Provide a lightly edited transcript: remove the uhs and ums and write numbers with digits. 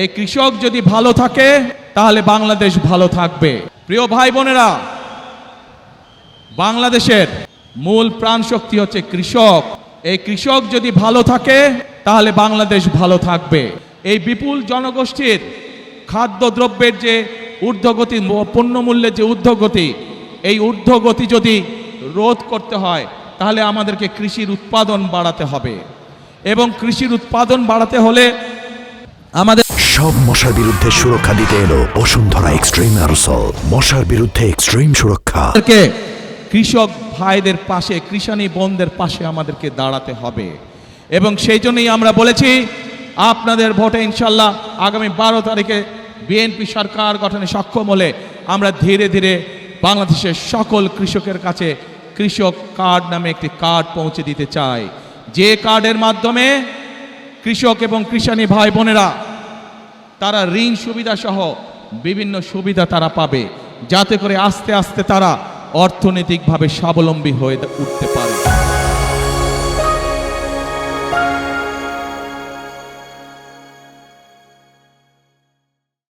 এই কৃষক যদি ভালো থাকে তাহলে বাংলাদেশ ভালো থাকবে। প্রিয় ভাই বোনেরা, বাংলাদেশের মূল প্রাণ শক্তি হচ্ছে কৃষক। এই কৃষক যদি ভালো থাকে তাহলে বাংলাদেশ ভালো থাকবে। এই বিপুল জনগোষ্ঠীর খাদ্যদ্রব্যের যে ঊর্ধ্বগতি, পণ্যমূল্যের যে ঊর্ধ্বগতি, এই ঊর্ধ্বগতি যদি রোধ করতে হয় তাহলে আমাদেরকে কৃষির উৎপাদন বাড়াতে হবে, এবং কৃষির উৎপাদন বাড়াতে হলে আমাদের সব মশার বিরুদ্ধে সুরক্ষা দিতে এলো বসুন্ধরা এক্সট্রিম অ্যারোসল। মশার বিরুদ্ধে এক্সট্রিম সুরক্ষা। কৃষক ভাইদের পাশে, কৃষানী বোনদের পাশে আমাদেরকে দাঁড়াতে হবে, এবং সেই জন্যই আমরা বলেছি আপনাদের ভোটে ইনশাল্লাহ আগামী 12 তারিখে বিএনপি সরকার গঠনে সক্ষম হলে আমরা ধীরে ধীরে বাংলাদেশের সকল কৃষকের কাছে কৃষক কার্ড নামে একটি কার্ড পৌঁছে দিতে চাই, যে কার্ডের মাধ্যমে কৃষক এবং কৃষানী ভাই বোনেরা তারা ঋণ সুবিধা সহ বিভিন্ন সুবিধা তারা পাবে, যাতে করে আস্তে আস্তে তারা অর্থনৈতিকভাবে স্বাবলম্বী হয়ে উঠতে পারে।